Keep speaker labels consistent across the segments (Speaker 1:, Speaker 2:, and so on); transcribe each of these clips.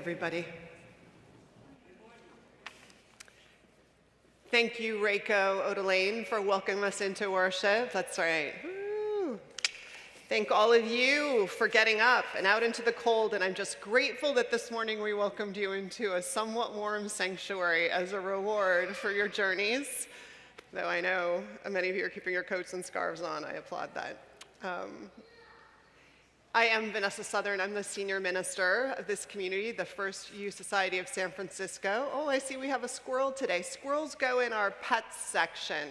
Speaker 1: everybody. Thank you, Reiko Odelaine, for welcoming us into worship. That's right. Woo. Thank all of you for getting up and out into the cold, and I'm just grateful that this morning we welcomed you into a somewhat warm sanctuary as a reward for your journeys. Though I know many of you are keeping your coats and scarves on, I applaud that. I am Vanessa Southern. I'm the senior minister of this community, the First Youth Society of San Francisco. Oh, I see we have a squirrel today. Squirrels go in our pets section,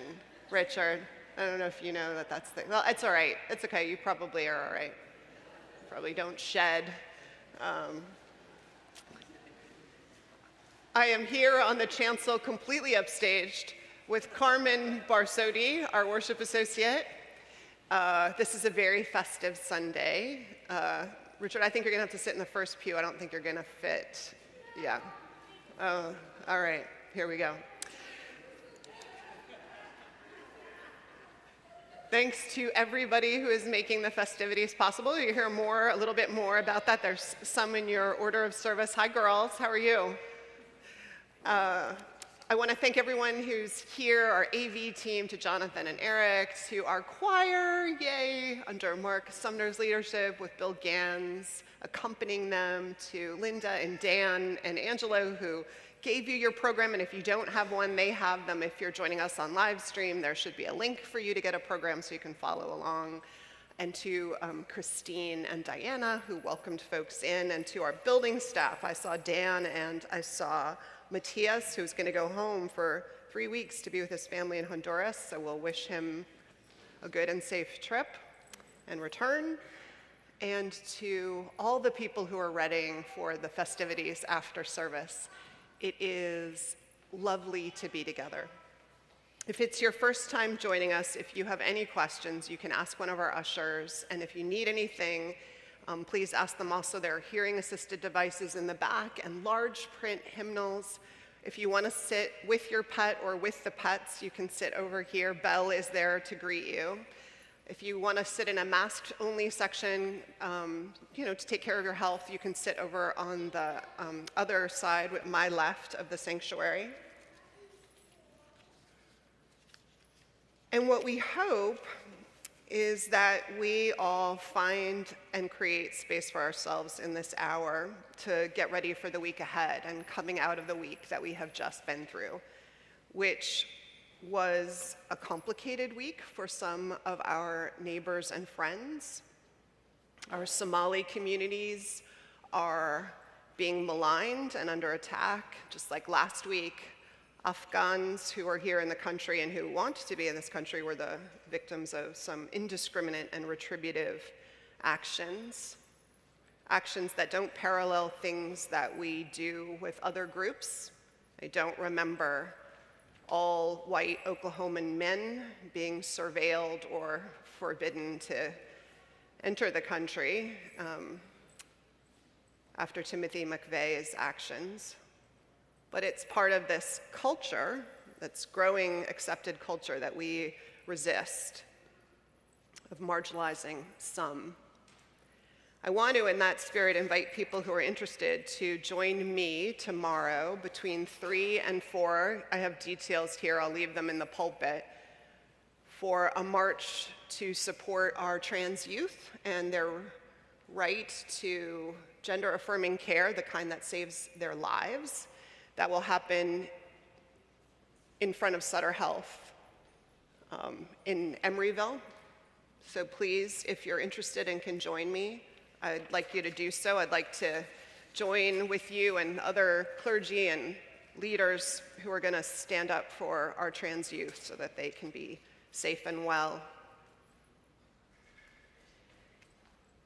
Speaker 1: Richard. I don't know if you know that that's the, well, it's all right. It's okay. You probably are all right. Probably don't shed. I am here on the chancel, completely upstaged, with Carmen Barsotti, our worship associate. This is a very festive Sunday. Richard, I think you're gonna have to sit in the first pew. I don't think you're gonna fit. Yeah. Oh, all right, here we go. Thanks to everybody who is making the festivities possible. You hear a little bit more about that. There's some in your order of service. Hi, girls, how are you? I want to thank everyone who's here, our AV team, to Jonathan and Eric, to our choir, yay, under Mark Sumner's leadership with Bill Gans accompanying them, to Linda and Dan and Angelo who gave you your program, and if you don't have one, they have them. If you're joining us on live stream, there should be a link for you to get a program so you can follow along. And to Christine and Diana who welcomed folks in, and to our building staff. I saw Dan and I saw Matthias, who's going to go home for 3 weeks to be with his family in Honduras, so we'll wish him a good and safe trip and return. And to all the people who are readying for the festivities after service, it is lovely to be together. If it's your first time joining us, if you have any questions, you can ask one of our ushers, and if you need anything, please ask them also. There are hearing-assisted devices in the back and large print hymnals. If you want to sit with your pet or with the pets, you can sit over here. Belle is there to greet you. If you want to sit in a masked-only section, to take care of your health, you can sit over on the other side, with my left of the sanctuary. And what we hope is that we all find and create space for ourselves in this hour to get ready for the week ahead and coming out of the week that we have just been through, which was a complicated week for some of our neighbors and friends. Our Somali communities are being maligned and under attack, just like last week. Afghans who are here in the country and who want to be in this country were the victims of some indiscriminate and retributive actions that don't parallel things that we do with other groups. I don't remember all white Oklahoman men being surveilled or forbidden to enter the country after Timothy McVeigh's actions. But it's part of this culture, that's growing accepted culture, that we resist, of marginalizing some. I want to, in that spirit, invite people who are interested to join me tomorrow between 3 and 4. I have details here, I'll leave them in the pulpit, for a march to support our trans youth and their right to gender-affirming care, the kind that saves their lives. That will happen in front of Sutter Health in Emeryville. So please, if you're interested and can join me, I'd like you to do so. I'd like to join with you and other clergy and leaders who are going to stand up for our trans youth so that they can be safe and well.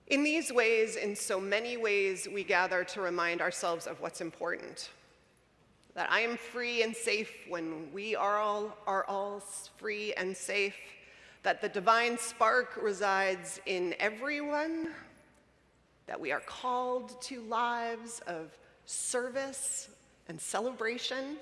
Speaker 1: In these ways, in so many ways, we gather to remind ourselves of what's important. That I am free and safe when we are all free and safe, that the divine spark resides in everyone, that we are called to lives of service and celebration.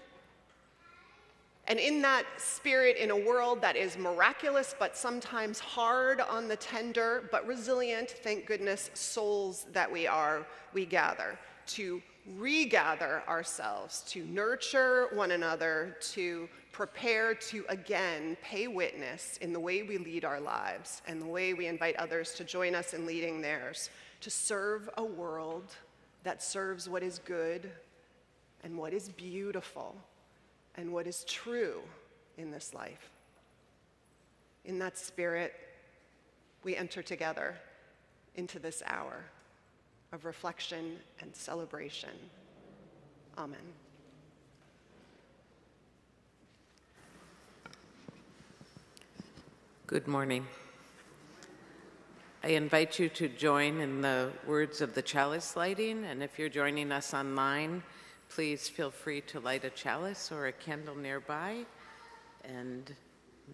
Speaker 1: And in that spirit, in a world that is miraculous but sometimes hard on the tender, but resilient, thank goodness, souls that we are, we gather to regather ourselves, to nurture one another, to prepare to again pay witness in the way we lead our lives and the way we invite others to join us in leading theirs, to serve a world that serves what is good and what is beautiful and what is true in this life. In that spirit, we enter together into this hour of reflection and celebration. Amen.
Speaker 2: Good morning. I invite you to join in the words of the chalice lighting, and if you're joining us online, please feel free to light a chalice or a candle nearby, and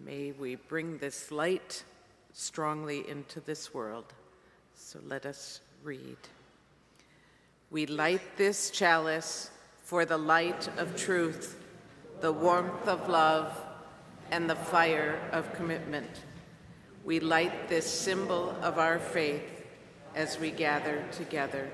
Speaker 2: may we bring this light strongly into this world. So let us read. We light this chalice for the light of truth, the warmth of love, and the fire of commitment. We light this symbol of our faith as we gather together.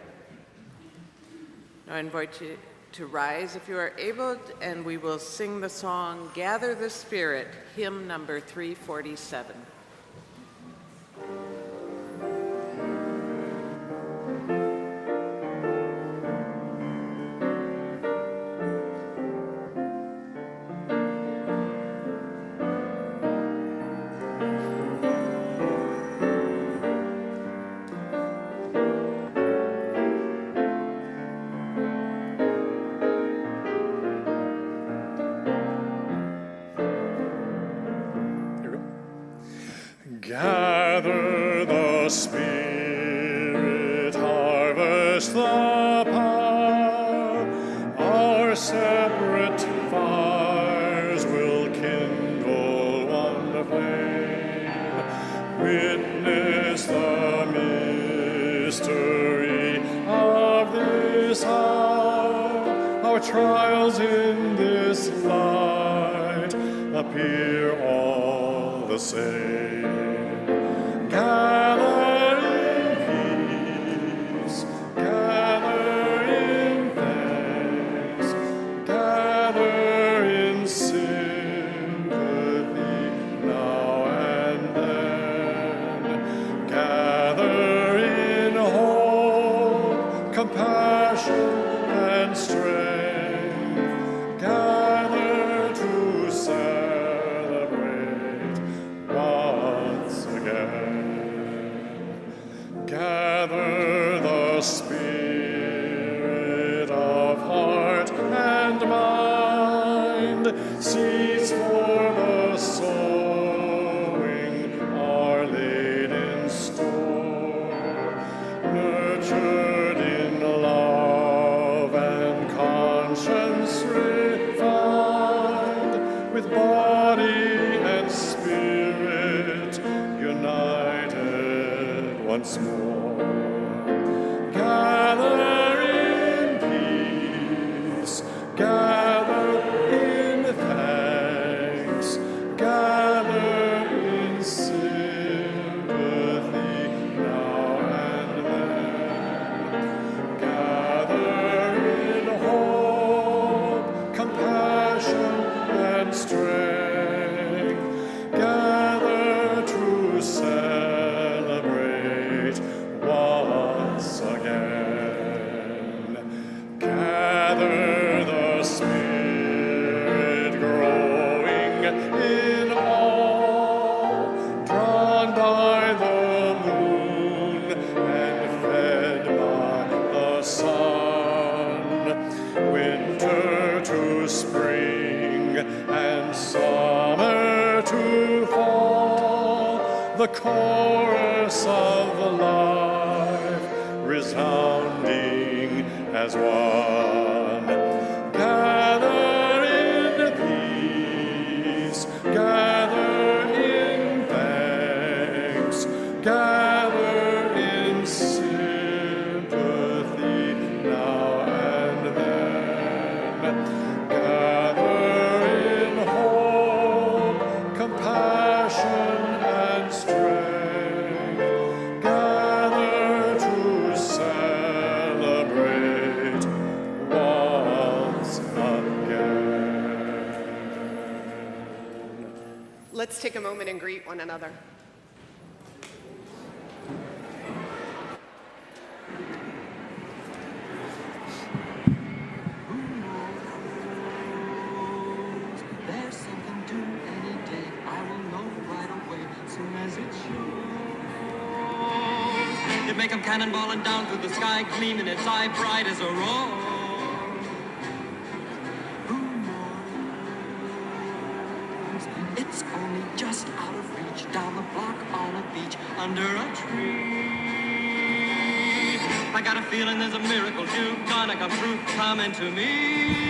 Speaker 2: Now I invite you to rise if you are able, and we will sing the song, Gather the Spirit, hymn number 347.
Speaker 3: Gather the Spirit, harvest the power. Our separate fires will kindle one flame. Witness the mystery of this hour. Our trials in this light appear all the same. Gather in peace, gather in thanks, gather in sympathy now and then, gather in hope, compassion, and strength, gather to celebrate once again. Gather the spirit of heart and mind, seeds for the sowing are laid in store, nurtured in love and conscience refined, with body and spirit united once more. Gather in peace, gather in thanks, gather in sympathy now and then, gather in hope, compassion, and strength, gather to celebrate once again. Gather the Spirit growing in all, drawn by the moon and fed by the sun, winter to spring and summer to fall, the chorus of life resounding as one. Gather in peace, gather in thanks, gather in sympathy now and then, gather in hope, compassion, and strength, gather to celebrate
Speaker 1: Let's take a moment and greet one another.
Speaker 4: There's something due any day. I will know right away soon as it shows. It may come cannonballing down through the sky, gleaming its eye bright as a rose. Who knows? It's only just out of reach, down the block on a beach, under a tree. I got a feeling there's a miracle too, gonna come through, coming to me.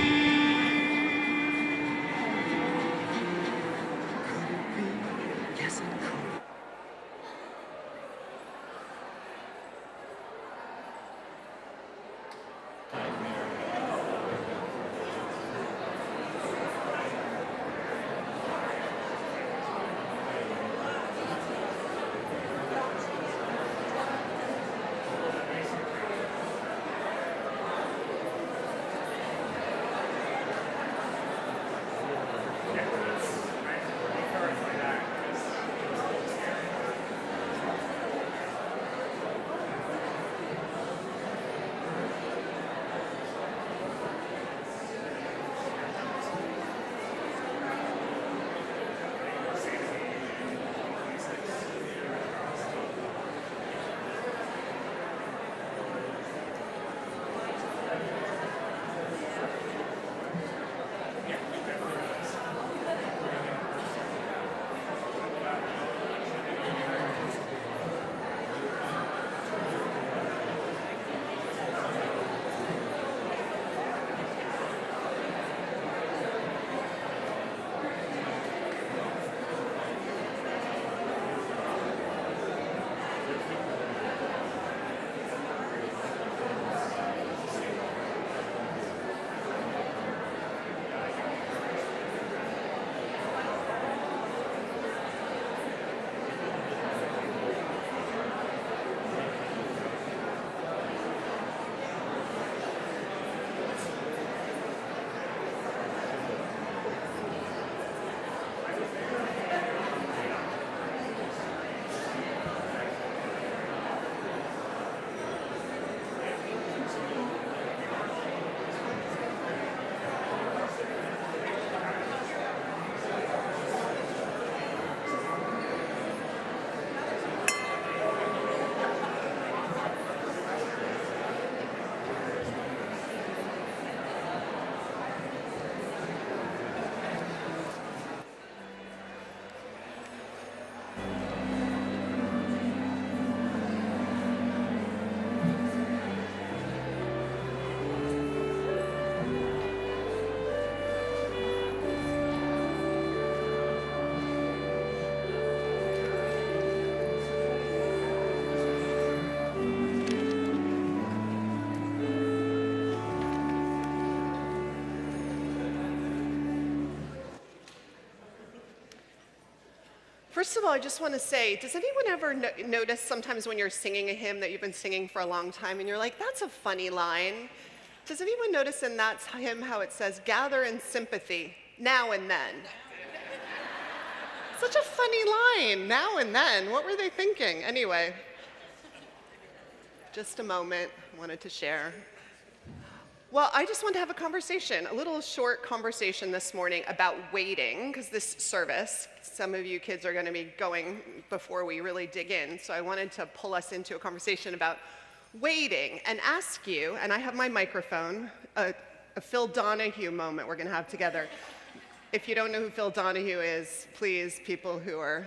Speaker 1: First of all, I just want to say, does anyone ever notice sometimes when you're singing a hymn that you've been singing for a long time and you're like, that's a funny line? Does anyone notice in that hymn how it says, gather in sympathy, now and then? Such a funny line, now and then. What were they thinking? Anyway, just a moment, I wanted to share. Well, I just want to have a conversation, a little short conversation this morning about waiting, because this service, some of you kids are going to be going before we really dig in, so I wanted to pull us into a conversation about waiting and ask you, and I have my microphone, a Phil Donahue moment we're going to have together. If you don't know who Phil Donahue is, please, people who are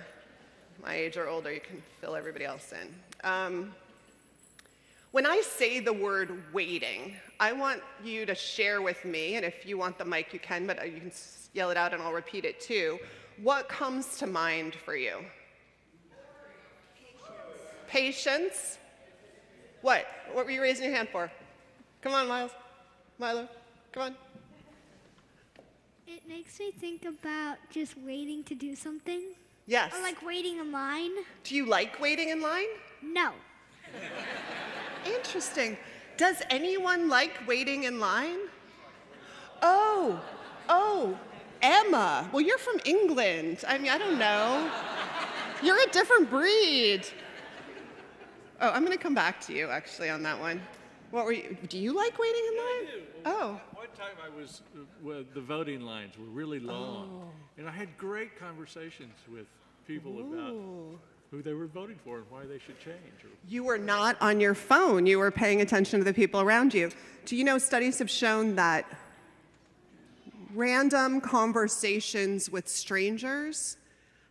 Speaker 1: my age or older, you can fill everybody else in. When I say the word waiting, I want you to share with me, and if you want the mic, you can, but you can yell it out and I'll repeat it too. What comes to mind for you? Patience. What? What were you raising your hand for? Come on, Miles. Milo, come on.
Speaker 5: It makes me think about just waiting to do something.
Speaker 1: Yes.
Speaker 5: Or like waiting in line.
Speaker 1: Do you like waiting in line?
Speaker 5: No.
Speaker 1: Interesting. Does anyone like waiting in line? Oh, Emma. Well, you're from England. I mean, I don't know. You're a different breed. Oh, I'm going to come back to you, actually, on that one. What were you? Do you like waiting in line?
Speaker 3: I do.
Speaker 1: Oh.
Speaker 3: One time I was, the voting lines were really long. And I had great conversations with people about who they were voting for and why they should change.
Speaker 1: You were not on your phone. You were paying attention to the people around you. Do you know studies have shown that random conversations with strangers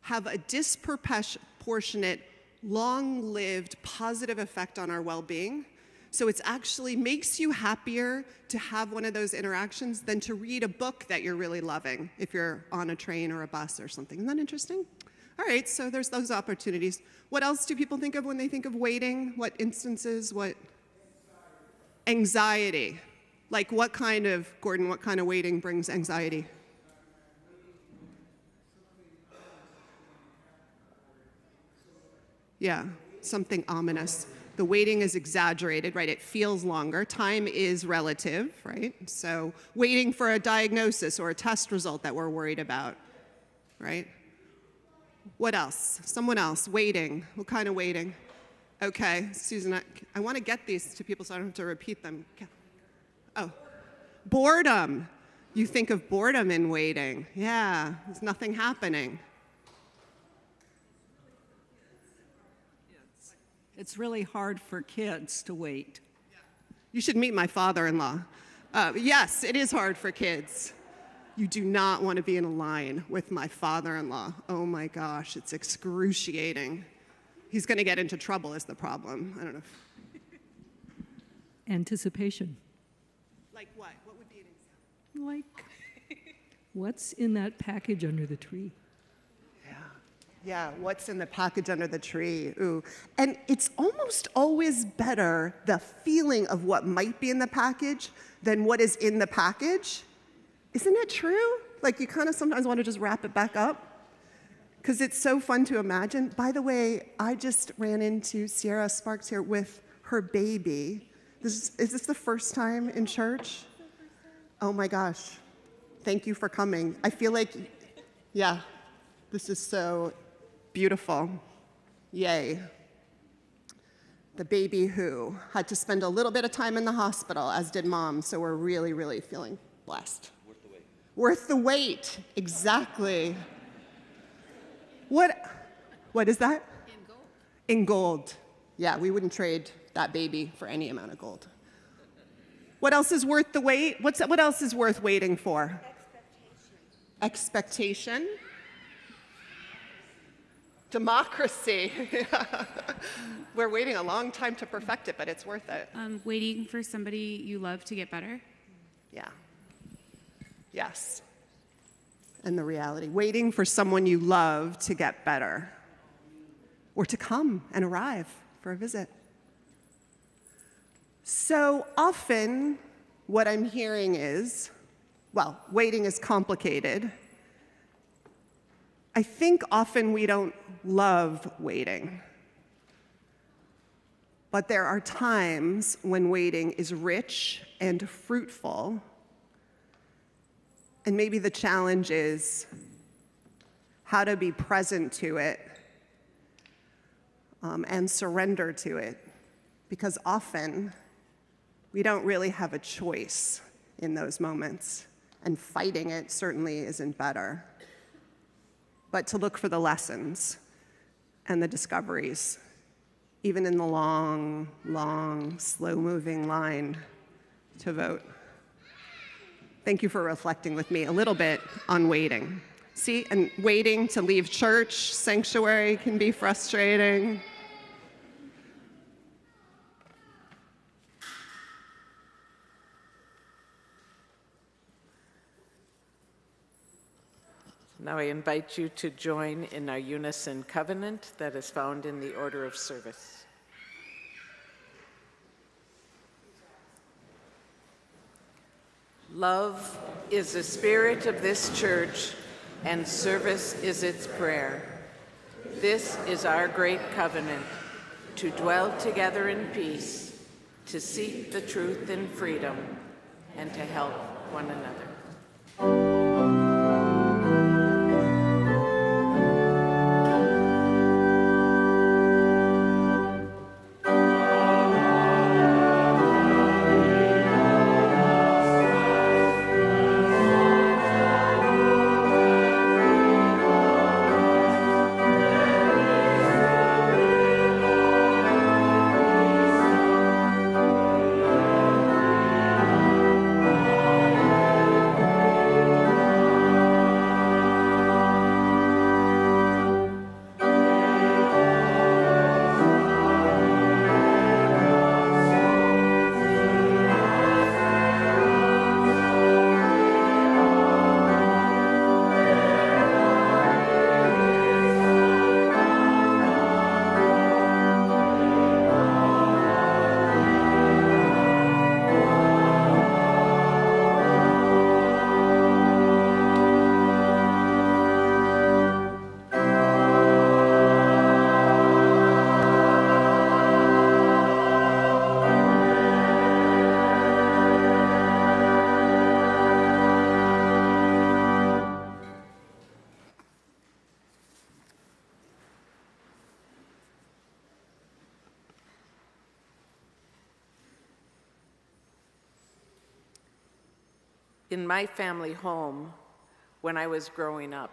Speaker 1: have a disproportionate, long-lived positive effect on our well-being? So it actually makes you happier to have one of those interactions than to read a book that you're really loving if you're on a train or a bus or something. Isn't that interesting? All right, so there's those opportunities. What else do people think of when they think of waiting? What instances? What? Anxiety. Like what kind of, Gordon, what kind of waiting brings anxiety? Yeah, something ominous. The waiting is exaggerated, right? It feels longer. Time is relative, right? So waiting for a diagnosis or a test result that we're worried about, right? What else? Someone else, waiting. What kind of waiting? Okay, Susan, I want to get these to people so I don't have to repeat them. Oh, boredom. You think of boredom in waiting. Yeah, there's nothing happening.
Speaker 6: It's really hard for kids to wait.
Speaker 1: You should meet my father-in-law. Yes, it is hard for kids. You do not want to be in a line with my father-in-law. Oh my gosh, it's excruciating. He's going to get into trouble is the problem. I don't know.
Speaker 7: Anticipation.
Speaker 1: Like what? What would be an example?
Speaker 7: Like, what's in that package under the tree?
Speaker 1: Yeah, what's in the package under the tree? Ooh. And it's almost always better, the feeling of what might be in the package, than what is in the package. Isn't it true? Like you kind of sometimes want to just wrap it back up because it's so fun to imagine. By the way, I just ran into Sierra Sparks here with her baby. Is this the first time in church? Oh my gosh. Thank you for coming. I feel like, yeah, this is so beautiful. Yay. The baby who had to spend a little bit of time in the hospital, as did mom, so we're really, really feeling blessed. Worth the wait. Worth the wait, exactly. What is that? In gold. In gold. Yeah, we wouldn't trade that baby for any amount of gold. What else is worth the wait? What else is worth waiting for? Expectation. Democracy. We're waiting a long time to perfect it, but it's worth it.
Speaker 8: Waiting for somebody you love to get better.
Speaker 1: Yeah. Yes. And the reality. Waiting for someone you love to get better or to come and arrive for a visit. So often, what I'm hearing is, well, waiting is complicated. I think often we don't love waiting. But there are times when waiting is rich and fruitful. And maybe the challenge is how to be present to it and surrender to it. Because often we don't really have a choice in those moments. And fighting it certainly isn't better. But to look for the lessons and the discoveries, even in the long, long, slow-moving line to vote. Thank you for reflecting with me a little bit on waiting. See, and waiting to leave church, sanctuary can be frustrating.
Speaker 2: Now I invite you to join in our unison covenant that is found in the order of service. Love is the spirit of this church, and service is its prayer. This is our great covenant, to dwell together in peace, to seek the truth in freedom, and to help one another. In my family home, when I was growing up,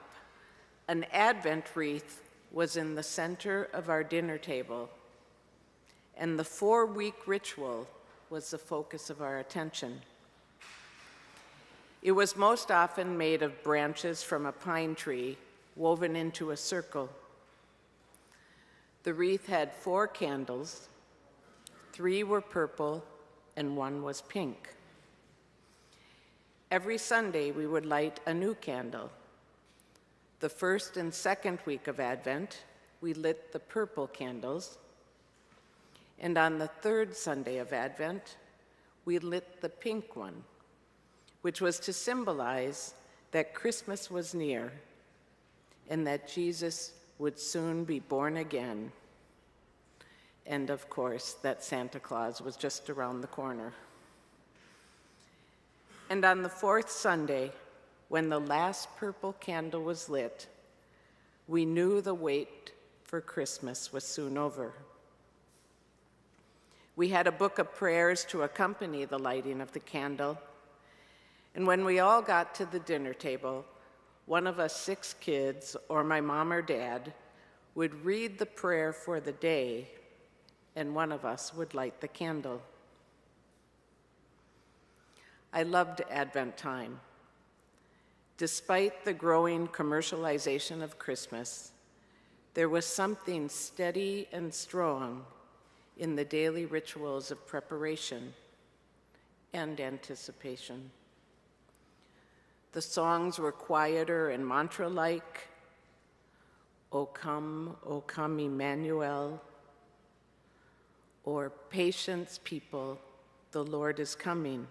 Speaker 2: an Advent wreath was in the center of our dinner table, and the 4-week ritual was the focus of our attention. It was most often made of branches from a pine tree woven into a circle. The wreath had 4 candles, 3 were purple, and 1 was pink. Every Sunday, we would light a new candle. The first and second week of Advent, we lit the purple candles. And on the third Sunday of Advent, we lit the pink one, which was to symbolize that Christmas was near and that Jesus would soon be born again. And of course, that Santa Claus was just around the corner. And on the 4th Sunday, when the last purple candle was lit, we knew the wait for Christmas was soon over. We had a book of prayers to accompany the lighting of the candle, and when we all got to the dinner table, one of us 6 kids, or my mom or dad, would read the prayer for the day, and one of us would light the candle. I loved Advent time. Despite the growing commercialization of Christmas, there was something steady and strong in the daily rituals of preparation and anticipation. The songs were quieter and mantra-like. O come, Emmanuel, or Patience, people, the Lord is coming.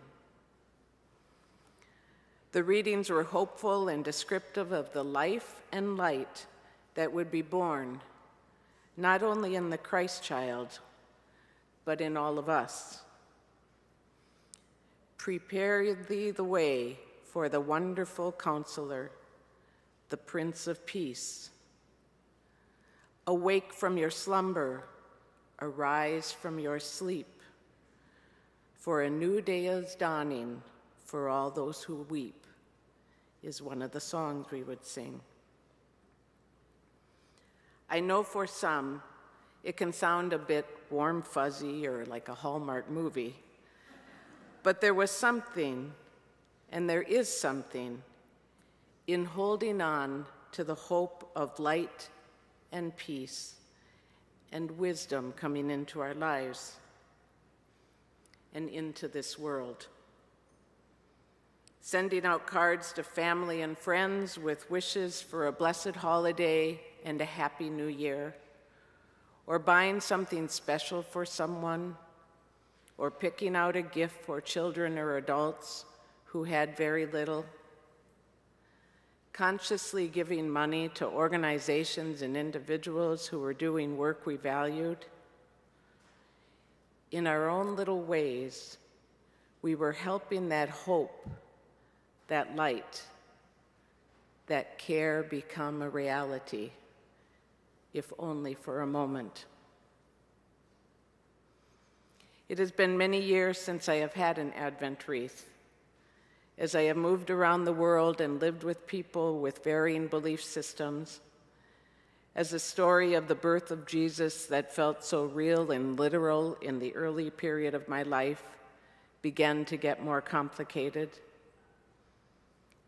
Speaker 2: The readings were hopeful and descriptive of the life and light that would be born, not only in the Christ child, but in all of us. Prepare thee the way for the wonderful Counselor, the Prince of Peace. Awake from your slumber, arise from your sleep, for a new day is dawning for all those who weep, is one of the songs we would sing. I know for some, it can sound a bit warm, fuzzy, or like a Hallmark movie, but there was something, and there is something, in holding on to the hope of light and peace and wisdom coming into our lives and into this world. Sending out cards to family and friends with wishes for a blessed holiday and a happy new year, or buying something special for someone, or picking out a gift for children or adults who had very little, consciously giving money to organizations and individuals who were doing work we valued. In our own little ways, we were helping that hope, that light, that care become a reality, if only for a moment. It has been many years since I have had an Advent wreath. As I have moved around the world and lived with people with varying belief systems, as the story of the birth of Jesus that felt so real and literal in the early period of my life began to get more complicated,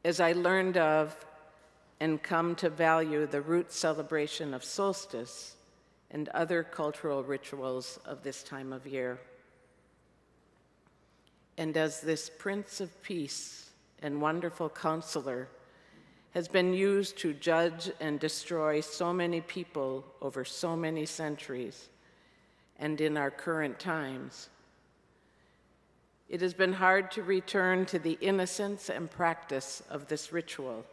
Speaker 2: as I learned of and come to value the root celebration of solstice and other cultural rituals of this time of year, and as this Prince of Peace and wonderful Counselor has been used to judge and destroy so many people over so many centuries and in our current times, it has been hard to return to the innocence and practice of this ritual,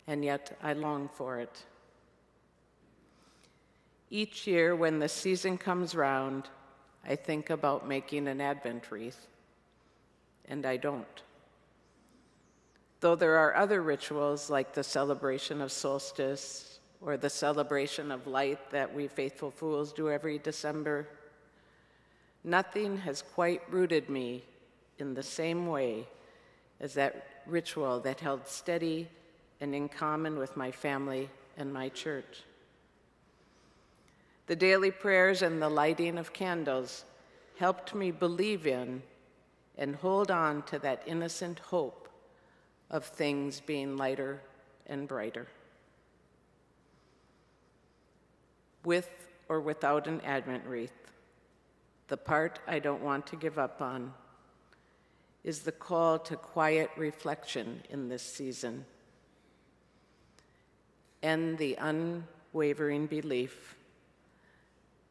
Speaker 2: and yet I long for it. Each year when the season comes round, I think about making an Advent wreath, and I don't. Though there are other rituals like the celebration of solstice or the celebration of light that we faithful fools do every December, nothing has quite rooted me in the same way as that ritual that held steady and in common with my family and my church. The daily prayers and the lighting of candles helped me believe in and hold on to that innocent hope of things being lighter and brighter. With or without an Advent wreath, the part I don't want to give up on is the call to quiet reflection in this season and the unwavering belief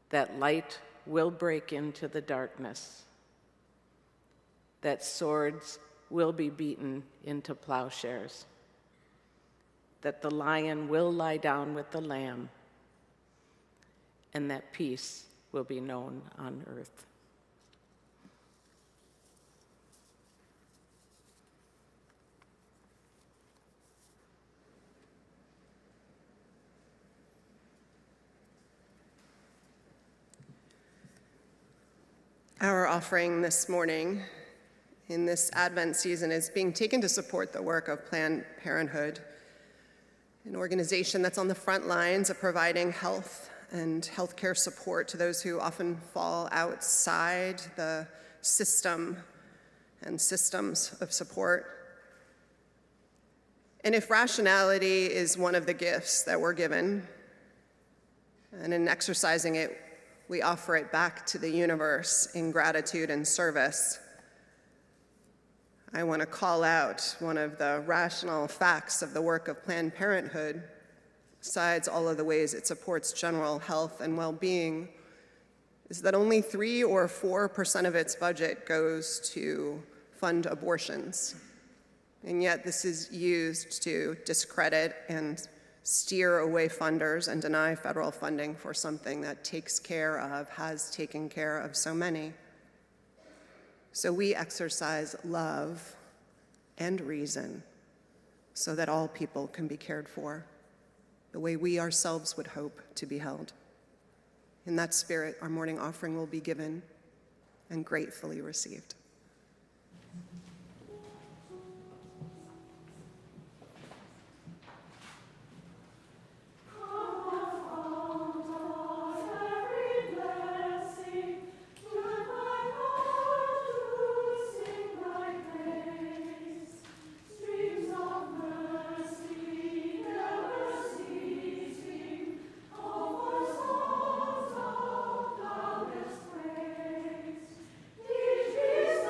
Speaker 2: that light will break into the darkness, that swords will be beaten into plowshares, that the lion will lie down with the lamb, and that peace will be known on earth.
Speaker 1: Our offering this morning in this Advent season is being taken to support the work of Planned Parenthood, an organization that's on the front lines of providing health and healthcare support to those who often fall outside the system and systems of support. And if rationality is one of the gifts that we're given, and in exercising it, we offer it back to the universe in gratitude and service, I want to call out one of the rational facts of the work of Planned Parenthood, besides all of the ways it supports general health and well-being, is that only 3 or 4% of its budget goes to fund abortions. And yet this is used to discredit and steer away funders and deny federal funding for something that takes care of, has taken care of so many. So we exercise love and reason so that all people can be cared for the way we ourselves would hope to be held. In that spirit, our morning offering will be given and gratefully received.
Speaker 9: Praise.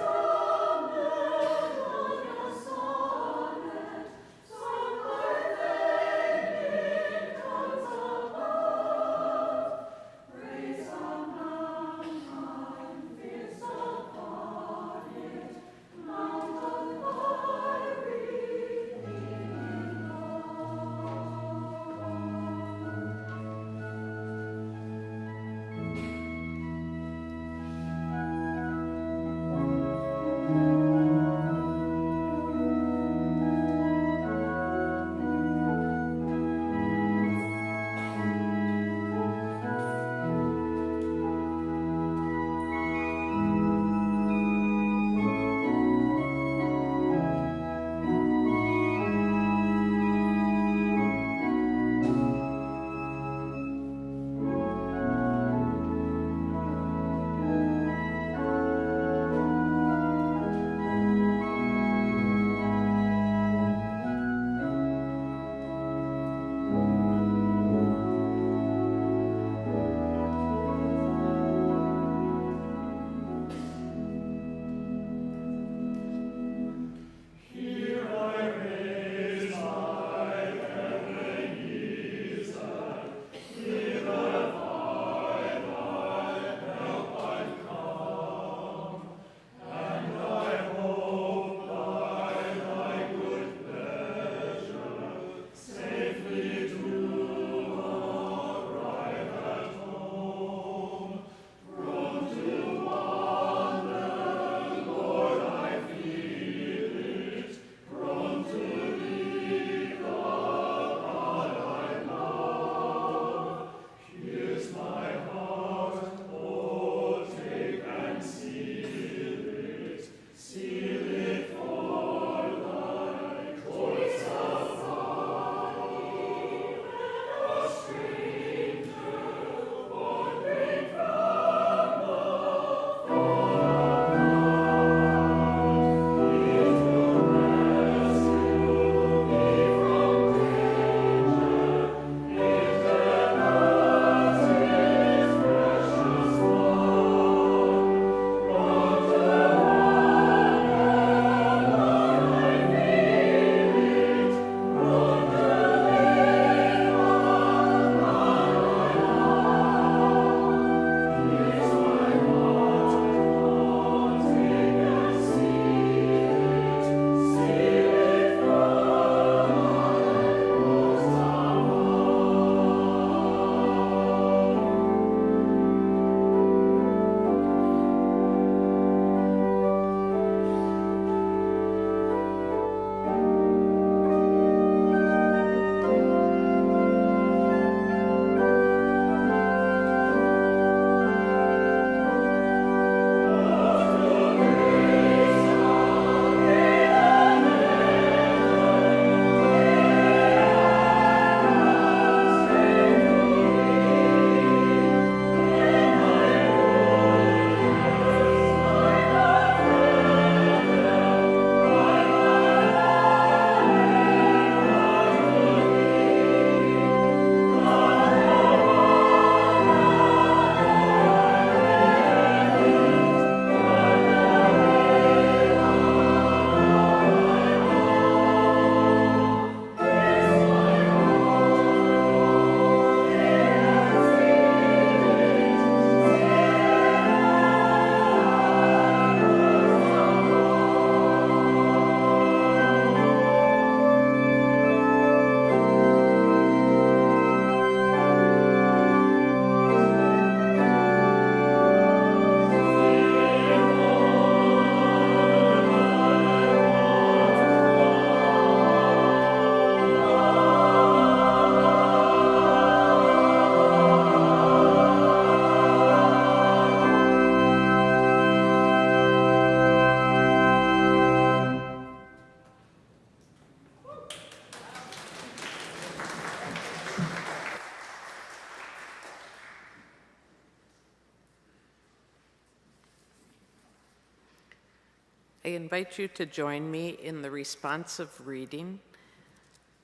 Speaker 2: invite you to join me in the responsive reading.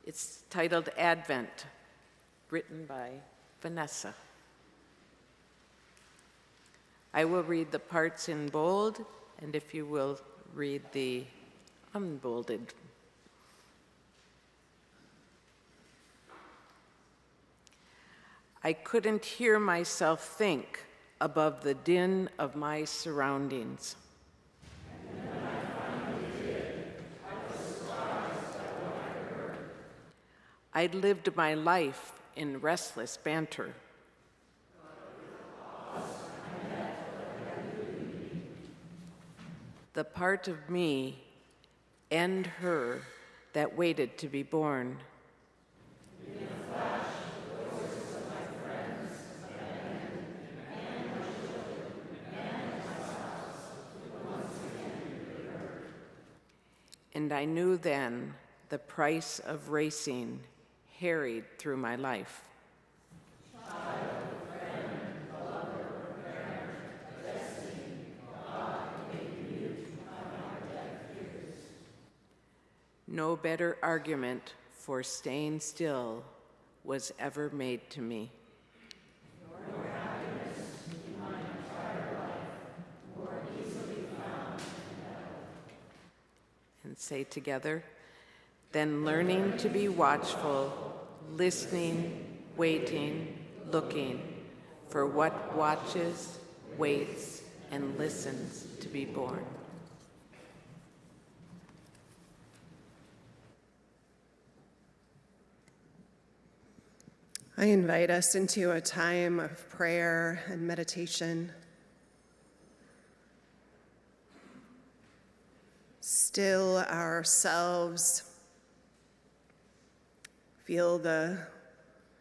Speaker 2: It's titled Advent, written by Vanessa. I will read the parts in bold, and if you will read the unbolded. I couldn't hear myself think above the din of my surroundings. I'd lived my life in restless banter. The part of me and her that waited to be born. And I knew then the price of racing harried through my life. No better argument for staying still was ever made to me. And say together, then learning to be watchful, listening, waiting, looking for what watches, waits, and listens to be born.
Speaker 1: I invite us into a time of prayer and meditation. Still ourselves. Feel the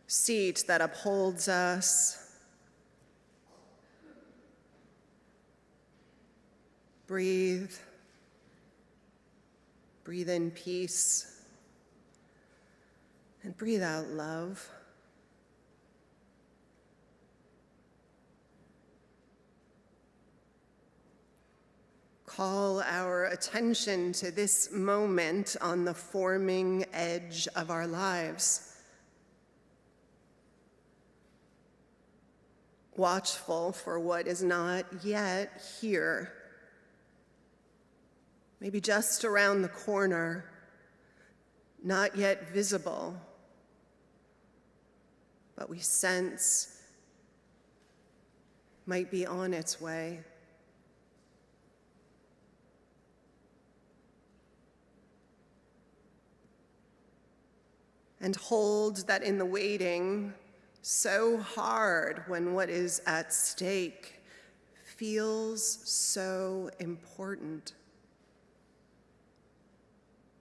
Speaker 1: seat that upholds us. Breathe. Breathe in peace. And breathe out love. Call our attention to this moment on the forming edge of our lives. Watchful for what is not yet here. Maybe just around the corner, not yet visible, but we sense might be on its way. And hold that in the waiting, so hard when what is at stake feels so important.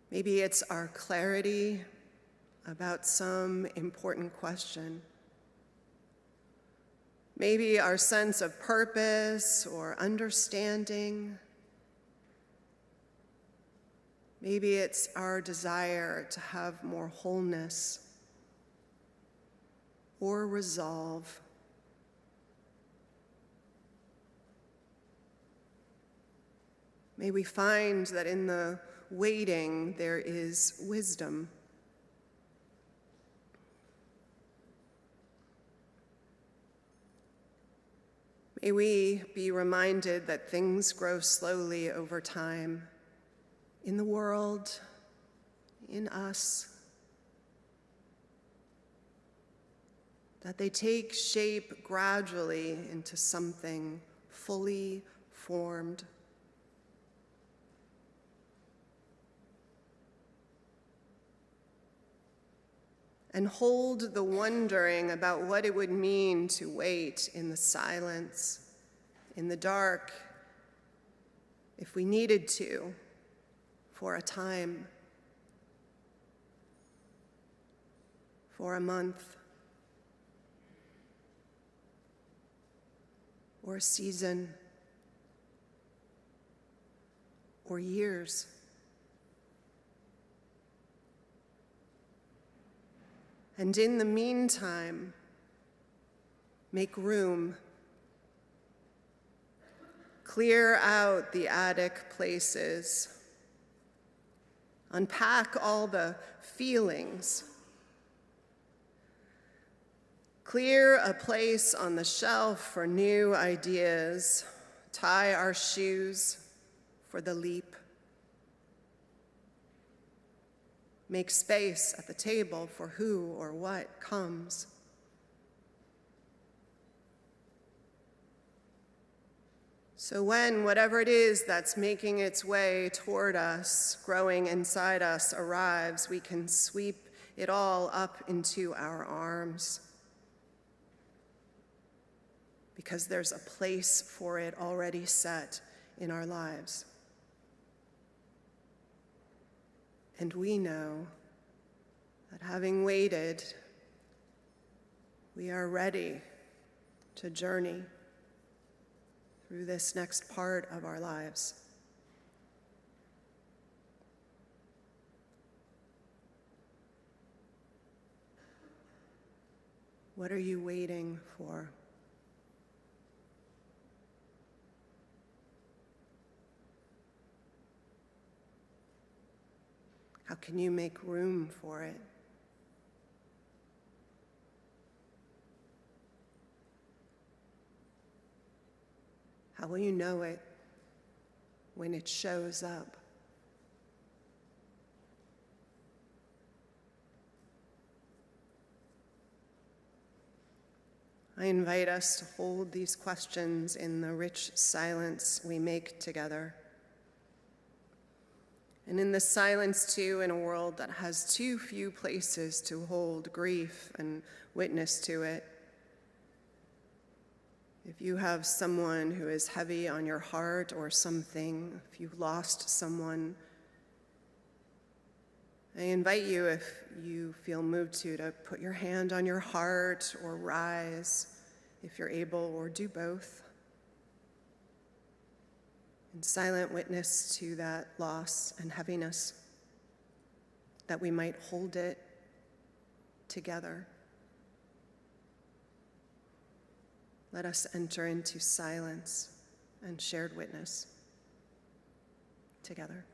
Speaker 1: Maybe it's our clarity about some important question. Maybe our sense of purpose or understanding. Maybe it's our desire to have more wholeness or resolve. May we find that in the waiting there is wisdom. May we be reminded that things grow slowly over time. In the world, in us, that they take shape gradually into something fully formed. And hold the wondering about what it would mean to wait in the silence, in the dark, if we needed to, for a time, for a month, or a season, or years. And in the meantime, make room. Clear out the attic places. Unpack all the feelings. Clear a place on the shelf for new ideas. Tie our shoes for the leap. Make space at the table for who or what comes. So when whatever it is that's making its way toward us, growing inside us, arrives, we can sweep it all up into our arms. Because there's a place for it already set in our lives. And we know that having waited, we are ready to journey through this next part of our lives. What are you waiting for? How can you make room for it? How will you know it when it shows up? I invite us to hold these questions in the rich silence we make together. And in the silence, too, in a world that has too few places to hold grief and witness to it. If you have someone who is heavy on your heart or something, if you've lost someone, I invite you, if you feel moved to put your hand on your heart or rise, if you're able, or do both. In silent witness to that loss and heaviness, that we might hold it together. Let us enter into silence and shared witness together.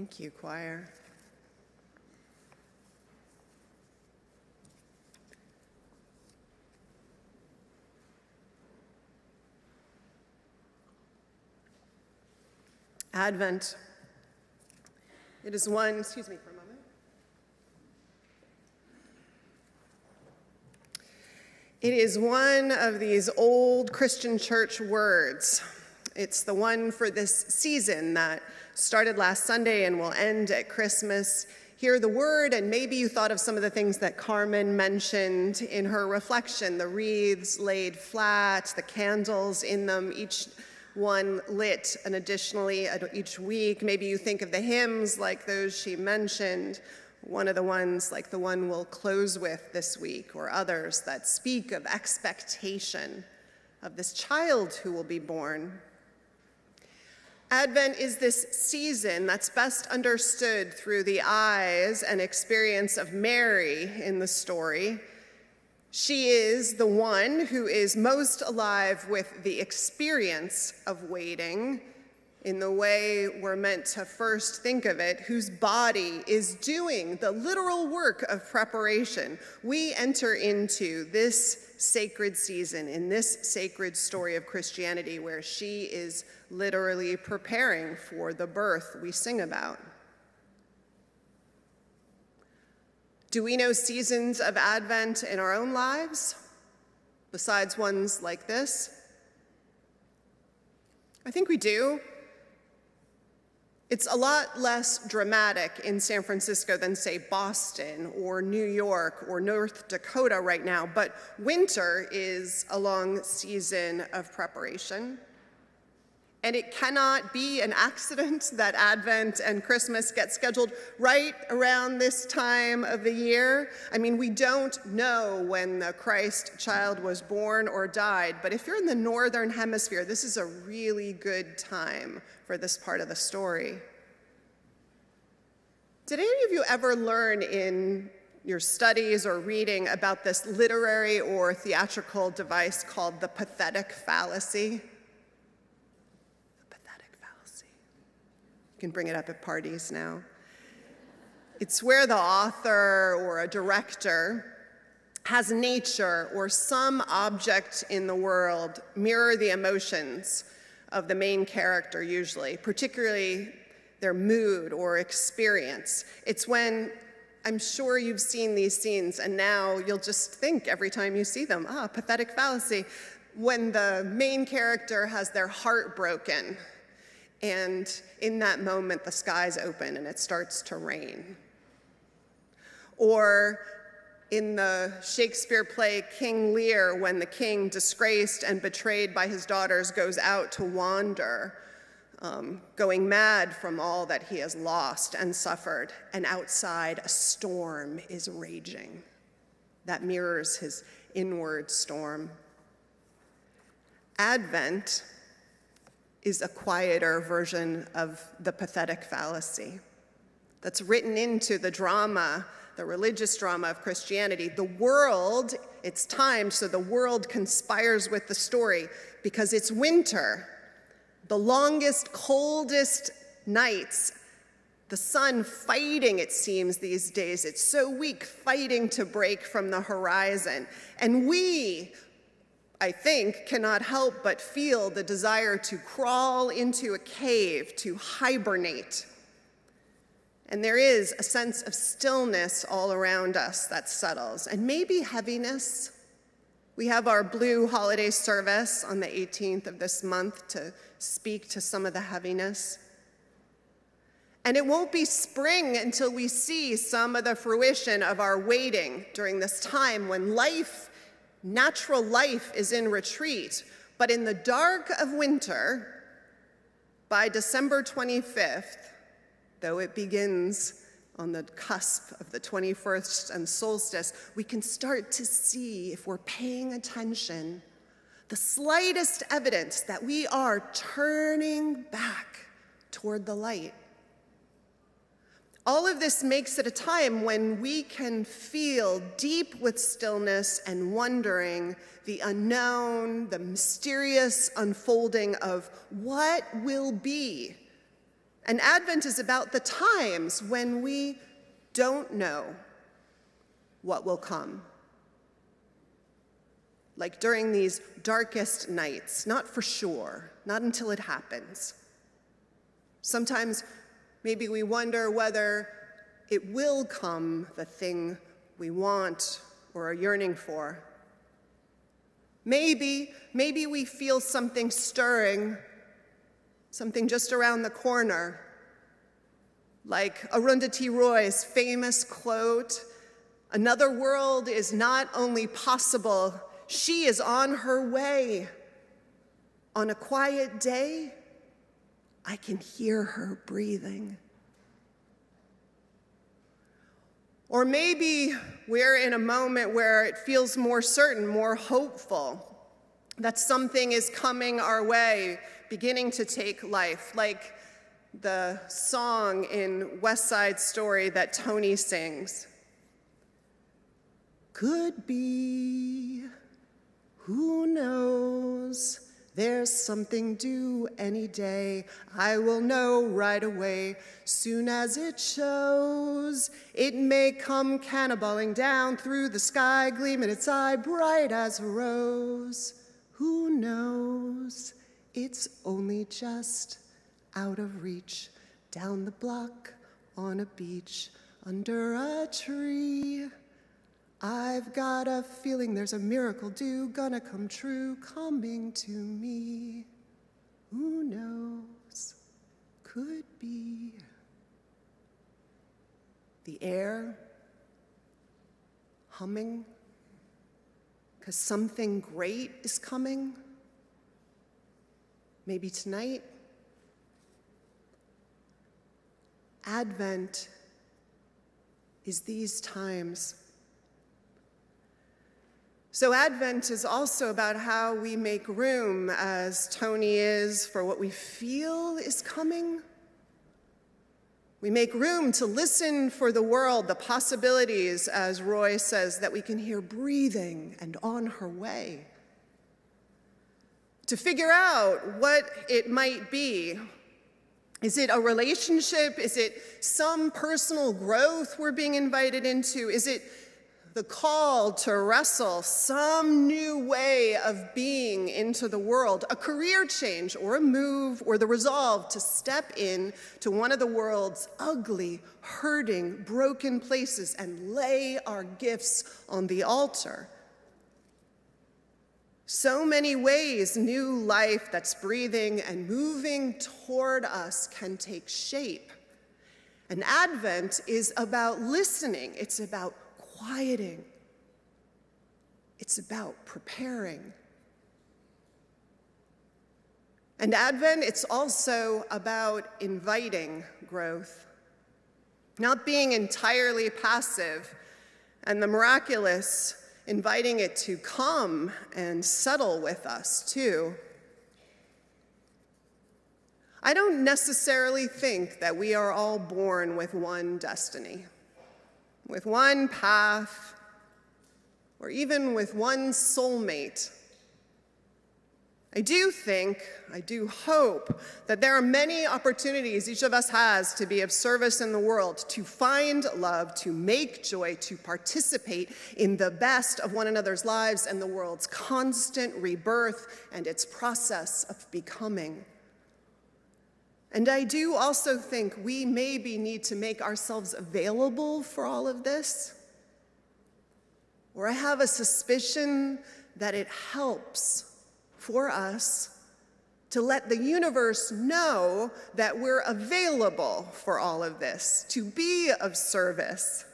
Speaker 1: Thank you, choir. Advent. It is one, excuse me for a moment. It is one of these old Christian church words. It's the one for this season that started last Sunday and will end at Christmas. Hear the word, and maybe you thought of some of the things that Carmen mentioned in her reflection, the wreaths laid flat, the candles in them, each one lit and additionally each week. Maybe you think of the hymns like those she mentioned, one of the ones like the one we'll close with this week, or others that speak of expectation of this child who will be born. Advent is this season that's best understood through the eyes and experience of Mary in the story. She is the one who is most alive with the experience of waiting in the way we're meant to first think of it, whose body is doing the literal work of preparation. We enter into this sacred season, in this sacred story of Christianity, where she is literally preparing for the birth we sing about. Do we know seasons of Advent in our own lives, besides ones like this? I think we do. It's a lot less dramatic in San Francisco than, say, Boston or New York or North Dakota right now, but winter is a long season of preparation. And it cannot be an accident that Advent and Christmas get scheduled right around this time of the year. I mean, we don't know when the Christ child was born or died, but if you're in the Northern Hemisphere, this is a really good time for this part of the story. Did any of you ever learn in your studies or reading about this literary or theatrical device called the pathetic fallacy? You can bring it up at parties now. It's where the author or a director has nature or some object in the world mirror the emotions of the main character usually, particularly their mood or experience. It's when, I'm sure you've seen these scenes and now you'll just think every time you see them, pathetic fallacy, when the main character has their heart broken. And in that moment, the skies open and it starts to rain. Or in the Shakespeare play King Lear, when the king, disgraced and betrayed by his daughters, goes out to wander, going mad from all that he has lost and suffered, and outside a storm is raging. That mirrors his inward storm. Advent is a quieter version of the pathetic fallacy that's written into the drama, the religious drama of Christianity. The world, it's timed so the world conspires with the story because it's winter, the longest, coldest nights, the sun fighting, it seems these days. It's so weak, fighting to break from the horizon. And we, I think, cannot help but feel the desire to crawl into a cave, to hibernate. And there is a sense of stillness all around us that settles, and maybe heaviness. We have our Blue holiday service on the 18th of this month to speak to some of the heaviness. And it won't be spring until we see some of the fruition of our waiting during this time when natural life is in retreat, but in the dark of winter, by December 25th, though it begins on the cusp of the 21st and solstice, we can start to see, if we're paying attention, the slightest evidence that we are turning back toward the light. All of this makes it a time when we can feel deep with stillness and wondering the unknown, the mysterious unfolding of what will be And Advent is about the times when we don't know what will come. Like during these darkest nights, not for sure, not until it happens. Sometimes maybe we wonder whether it will come, the thing we want or are yearning for. Maybe we feel something stirring, something just around the corner, like Arundhati Roy's famous quote, "Another world is not only possible, she is on her way. On a quiet day, I can hear her breathing." Or maybe we're in a moment where it feels more certain, more hopeful, that something is coming our way, beginning to take life, like the song in West Side Story that Tony sings. Could be, who knows? There's something due any day. I will know right away, soon as it shows. It may come cannonballing down through the sky, gleam in its eye, bright as a rose. Who knows? It's only just out of reach, down the block, on a beach, under a tree. I've got a feeling there's a miracle due, gonna come true, coming to me. Who knows? Could be. The air humming, 'cause something great is coming. Maybe tonight. Advent is these times. So Advent is also about how we make room, as Tony is, for what we feel is coming. We make room to listen for the world, the possibilities, as Roy says, that we can hear breathing and on her way. To figure out what it might be. Is it a relationship? Is it some personal growth we're being invited into? Is it the call to wrestle some new way of being into the world, a career change or a move, or the resolve to step in to one of the world's ugly, hurting, broken places and lay our gifts on the altar? So many ways new life that's breathing and moving toward us can take shape. And Advent is about listening. It's about quieting. It's about preparing. And Advent, it's also about inviting growth, not being entirely passive, and the miraculous, inviting it to come and settle with us too. I don't necessarily think that we are all born with one destiny, with one path, or even with one soulmate. I do hope that there are many opportunities each of us has to be of service in the world, to find love, to make joy, to participate in the best of one another's lives and the world's constant rebirth and its process of becoming. And I do also think we maybe need to make ourselves available for all of this. Or I have a suspicion that it helps for us to let the universe know that we're available for all of this, to be of service.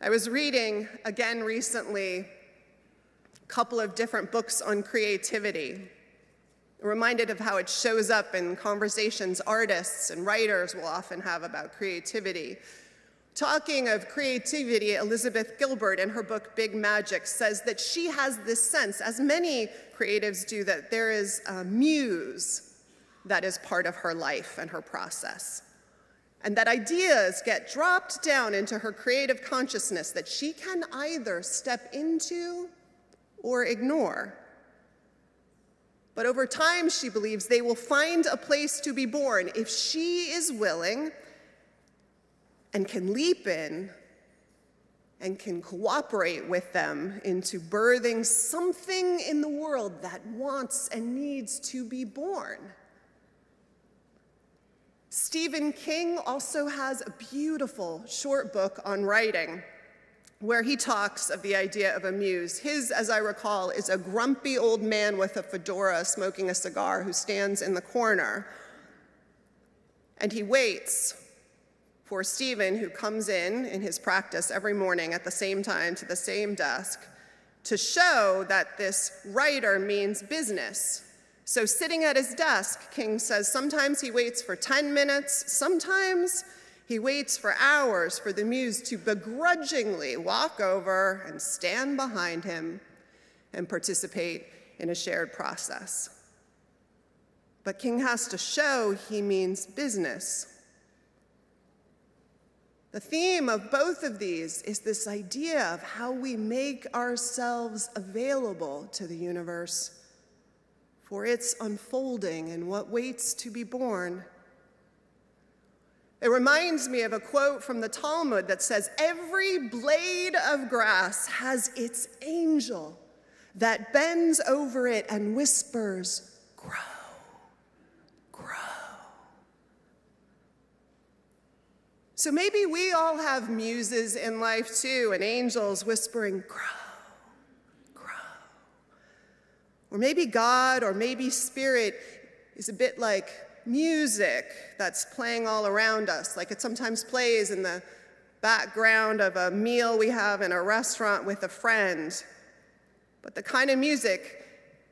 Speaker 1: I was reading again recently a couple of different books on creativity. Reminded of how it shows up in conversations artists and writers will often have about creativity. Talking of creativity, Elizabeth Gilbert, in her book Big Magic, says that she has this sense, as many creatives do, that there is a muse that is part of her life and her process. And that ideas get dropped down into her creative consciousness that she can either step into or ignore. But over time, she believes, they will find a place to be born if she is willing and can leap in and can cooperate with them into birthing something in the world that wants and needs to be born. Stephen King also has a beautiful short book on writing where he talks of the idea of a muse. His, as I recall, is a grumpy old man with a fedora smoking a cigar who stands in the corner. And he waits for Stephen, who comes in his practice every morning at the same time to the same desk, to show that this writer means business. So sitting at his desk, King says, sometimes he waits for 10 minutes, sometimes he waits for hours for the muse to begrudgingly walk over and stand behind him and participate in a shared process. But King has to show he means business. The theme of both of these is this idea of how we make ourselves available to the universe for its unfolding and what waits to be born. It reminds me of a quote from the Talmud that says, "Every blade of grass has its angel that bends over it and whispers, 'Grow, grow.'" So maybe we all have muses in life too, and angels whispering, "Grow, grow." Or maybe God or maybe Spirit is a bit like music that's playing all around us, like it sometimes plays in the background of a meal we have in a restaurant with a friend. But the kind of music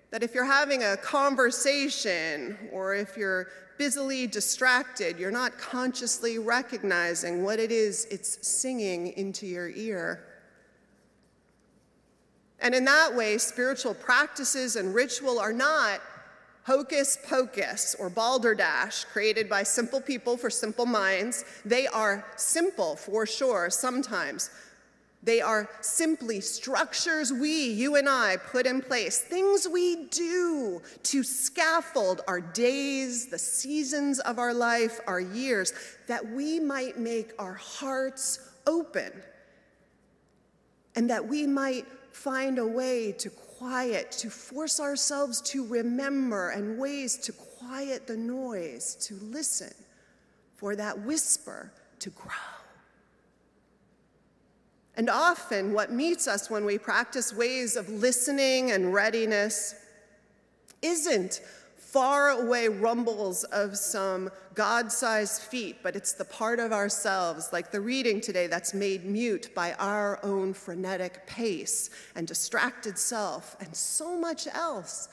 Speaker 1: that if you're having a conversation or if you're busily distracted, you're not consciously recognizing what it is it's singing into your ear. And in that way, spiritual practices and ritual are not hocus pocus or balderdash created by simple people for simple minds. They are simple for sure sometimes. They are simply structures you and I, put in place, things we do to scaffold our days, the seasons of our life, our years, that we might make our hearts open and that we might find a way to quiet, to force ourselves to remember and ways to quiet the noise, to listen for that whisper to grow. And often what meets us when we practice ways of listening and readiness isn't faraway rumbles of some God-sized feet, but it's the part of ourselves, like the reading today, that's made mute by our own frenetic pace and distracted self and so much else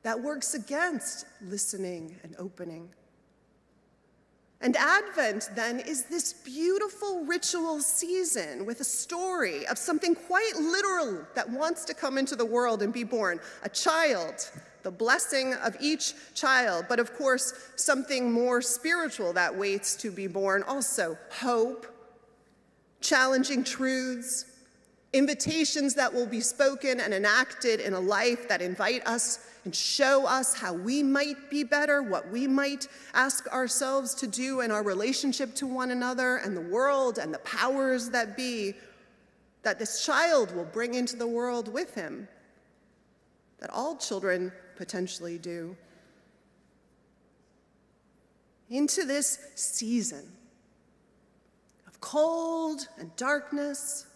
Speaker 1: that works against listening and opening. And Advent, then, is this beautiful ritual season with a story of something quite literal that wants to come into the world and be born, a child, the blessing of each child, but of course, something more spiritual that waits to be born also, hope, challenging truths, invitations that will be spoken and enacted in a life that invite us and show us how we might be better, what we might ask ourselves to do in our relationship to one another and the world and the powers that be, that this child will bring into the world with him, that all children potentially do. Into this season of cold and darkness,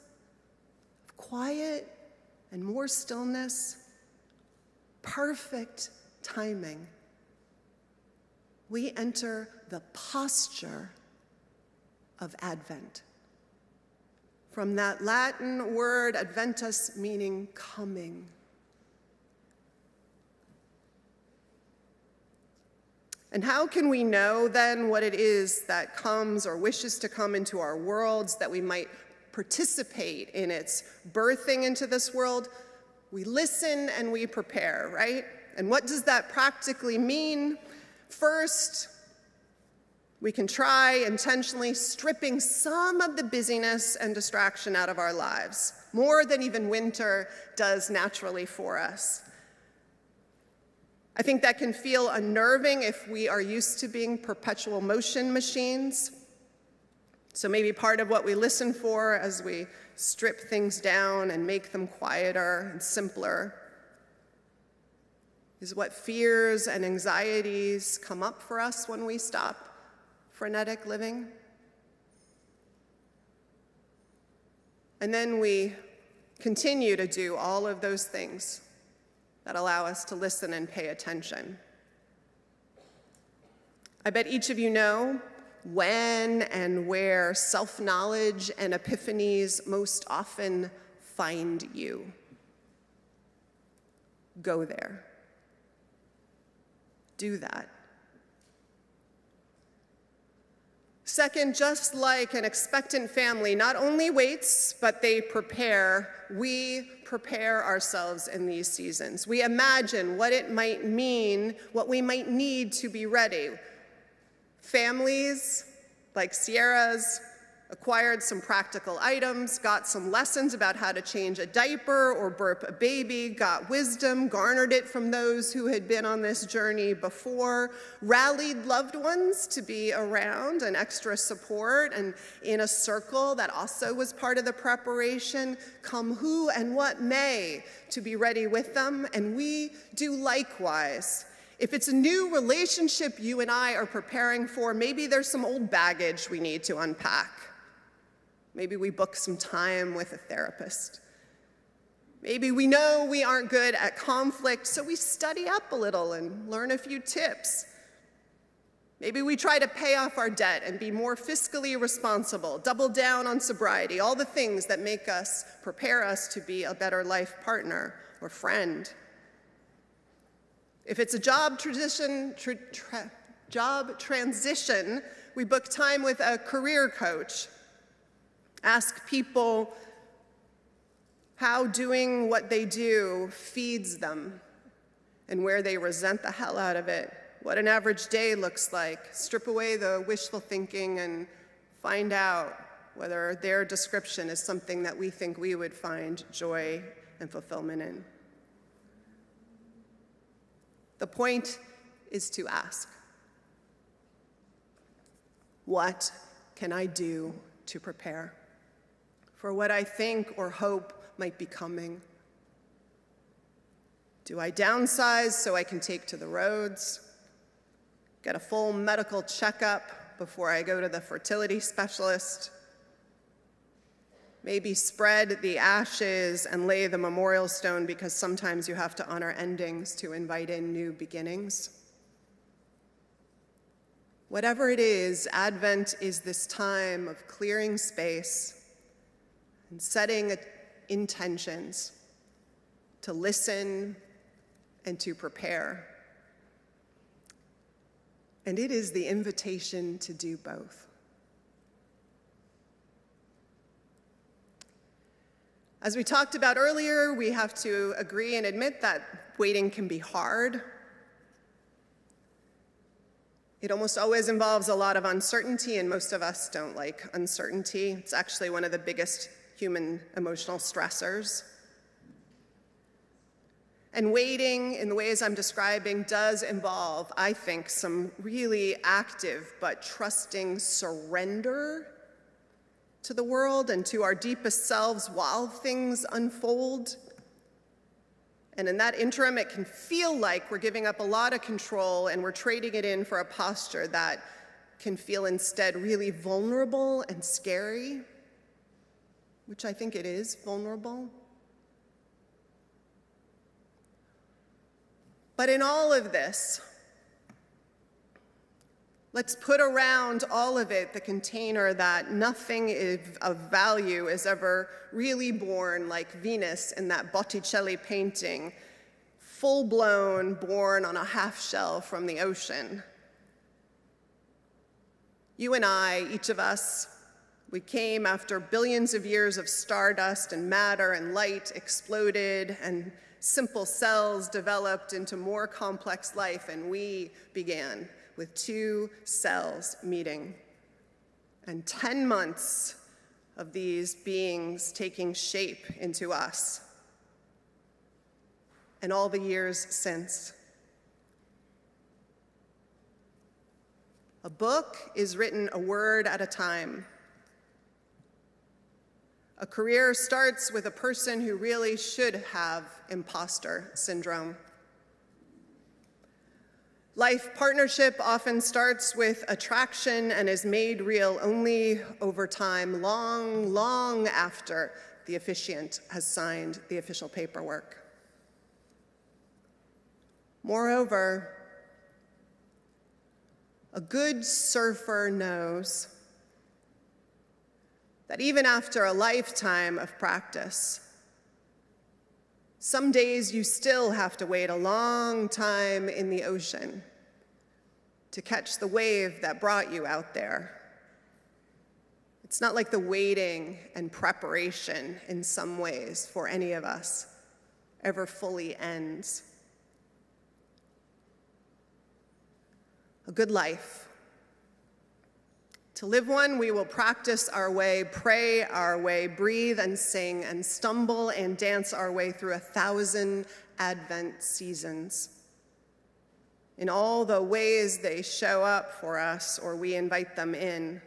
Speaker 1: of quiet and more stillness, perfect timing, we enter the posture of Advent. From that Latin word adventus, meaning coming. And how can we know then what it is that comes or wishes to come into our worlds, that we might participate in its birthing into this world? We listen and we prepare, right? And what does that practically mean? First, we can try intentionally stripping some of the busyness and distraction out of our lives, more than even winter does naturally for us. I think that can feel unnerving if we are used to being perpetual motion machines. So maybe part of what we listen for as we strip things down and make them quieter and simpler is what fears and anxieties come up for us when we stop frenetic living. And then we continue to do all of those things that allow us to listen and pay attention. I bet each of you know when and where self-knowledge and epiphanies most often find you. Go there. Do that. Second, just like an expectant family not only waits, but they prepare, we prepare ourselves in these seasons. We imagine what it might mean, what we might need to be ready. Families, like Sierra's, acquired some practical items, got some lessons about how to change a diaper or burp a baby, got wisdom, garnered it from those who had been on this journey before, rallied loved ones to be around and extra support, and in a circle that also was part of the preparation, come who and what may, to be ready with them, and we do likewise. If it's a new relationship you and I are preparing for, maybe there's some old baggage we need to unpack. Maybe we book some time with a therapist. Maybe we know we aren't good at conflict, so we study up a little and learn a few tips. Maybe we try to pay off our debt and be more fiscally responsible, double down on sobriety, all the things that make us, prepare us to be a better life partner or friend. If it's a job transition, we book time with a career coach. Ask people how doing what they do feeds them and where they resent the hell out of it, what an average day looks like. Strip away the wishful thinking and find out whether their description is something that we think we would find joy and fulfillment in. The point is to ask, what can I do to prepare for what I think or hope might be coming? Do I downsize so I can take to the roads? Get a full medical checkup before I go to the fertility specialist? Maybe spread the ashes and lay the memorial stone because sometimes you have to honor endings to invite in new beginnings. Whatever it is, Advent is this time of clearing space and setting intentions to listen and to prepare. And it is the invitation to do both. As we talked about earlier, we have to agree and admit that waiting can be hard. It almost always involves a lot of uncertainty, and most of us don't like uncertainty. It's actually one of the biggest human emotional stressors. And waiting, in the ways I'm describing, does involve, I think, some really active but trusting surrender to the world and to our deepest selves while things unfold. And in that interim, it can feel like we're giving up a lot of control and we're trading it in for a posture that can feel instead really vulnerable and scary, which I think it is vulnerable. But in all of this, let's put around all of it the container that nothing of value is ever really born, like Venus in that Botticelli painting, full-blown, born on a half shell from the ocean. You and I, each of us, we came after billions of years of stardust and matter and light exploded and simple cells developed into more complex life, and we began with 2 cells meeting, and 10 months of these beings taking shape into us, and all the years since. A book is written a word at a time. A career starts with a person who really should have imposter syndrome. Life partnership often starts with attraction and is made real only over time, long, long after the officiant has signed the official paperwork. Moreover, a good surfer knows that even after a lifetime of practice, some days you still have to wait a long time in the ocean to catch the wave that brought you out there. It's not like the waiting and preparation in some ways for any of us ever fully ends. A good life. To live one, we will practice our way, pray our way, breathe and sing, and stumble and dance our way through 1,000 Advent seasons. In all the ways they show up for us or we invite them in.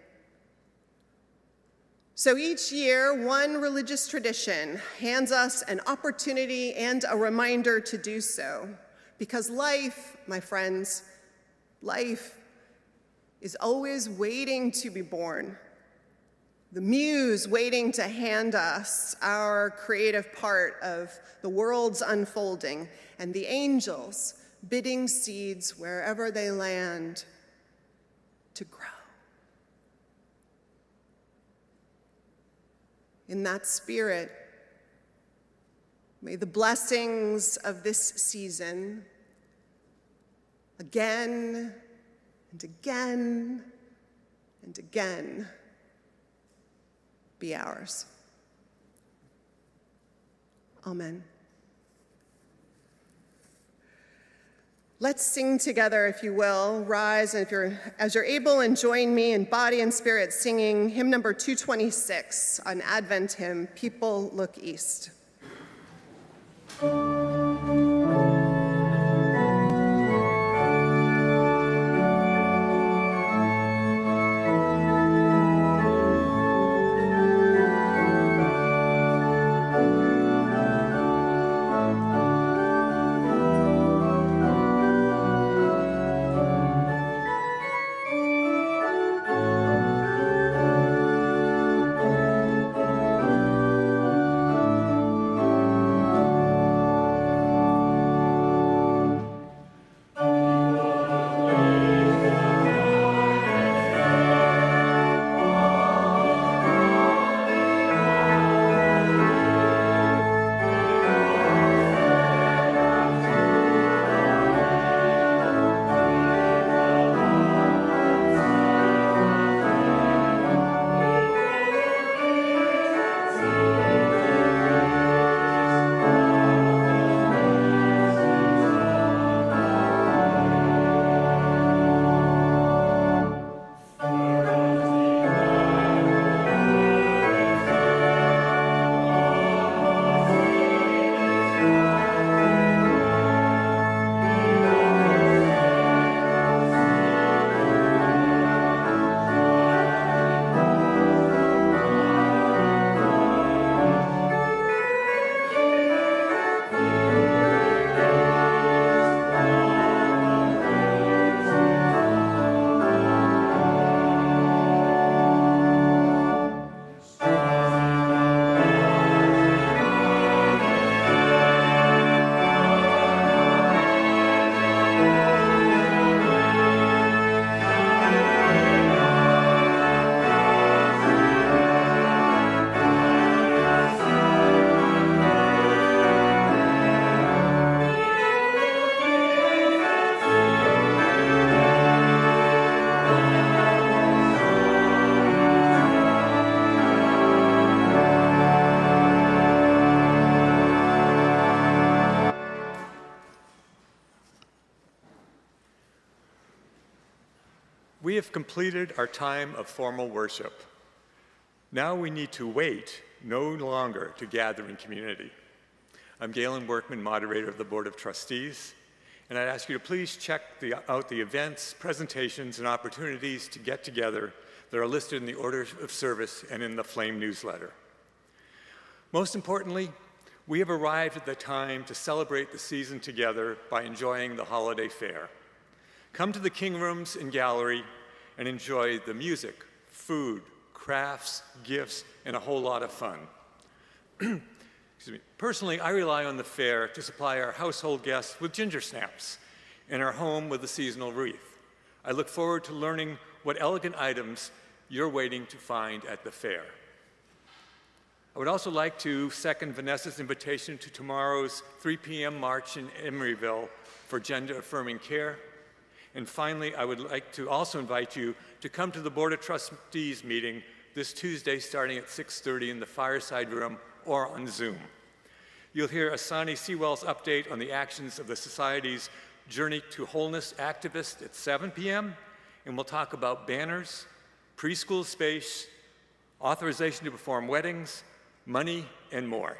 Speaker 1: So each year, one religious tradition hands us an opportunity and a reminder to do so. Because life, my friends, life is always waiting to be born. The muse waiting to hand us our creative part of the world's unfolding, and the angels bidding seeds wherever they land to grow. In that spirit, may the blessings of this season again and again and again be ours. Amen. Let's sing together, if you will. Rise, and as you're able, and join me in body and spirit singing hymn number 226, an Advent hymn, People Look East.
Speaker 9: We have completed our time of formal worship. Now we need to wait no longer to gather in community. I'm Galen Workman, moderator of the Board of Trustees, and I'd ask you to please check out the events, presentations, and opportunities to get together that are listed in the order of service and in the Flame newsletter. Most importantly, we have arrived at the time to celebrate the season together by enjoying the holiday fair. Come to the King Rooms and Gallery and enjoy the music, food, crafts, gifts, and a whole lot of fun. Excuse me. Personally, I rely on the fair to supply our household guests with ginger snaps and our home with a seasonal wreath. I look forward to learning what elegant items you're waiting to find at the fair. I would also like to second Vanessa's invitation to tomorrow's 3 p.m. march in Emeryville for gender-affirming care. And finally, I would like to also invite you to come to the Board of Trustees meeting this Tuesday starting at 6:30 in the Fireside Room or on Zoom. You'll hear Asani Sewell's update on the actions of the Society's Journey to Wholeness activist at 7 p.m., and we'll talk about banners, preschool space, authorization to perform weddings, money, and more.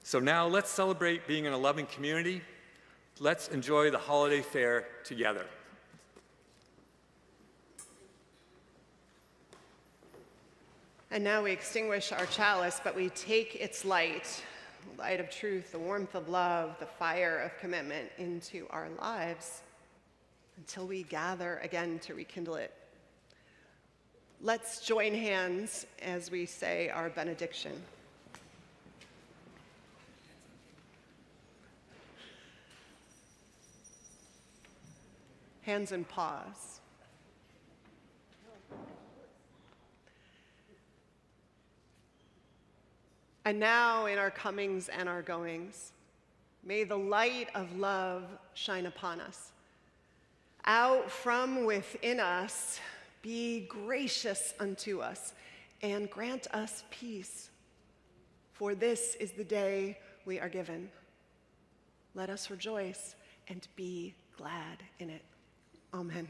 Speaker 9: So now let's celebrate being in a loving community. Let's enjoy the holiday fair together.
Speaker 1: And now we extinguish our chalice, but we take its light, the light of truth, the warmth of love, the fire of commitment into our lives until we gather again to rekindle it. Let's join hands as we say our benediction. Hands and paws. And now in our comings and our goings, may the light of love shine upon us. Out from within us, be gracious unto us and grant us peace. For this is the day we are given. Let us rejoice and be glad in it. Amen.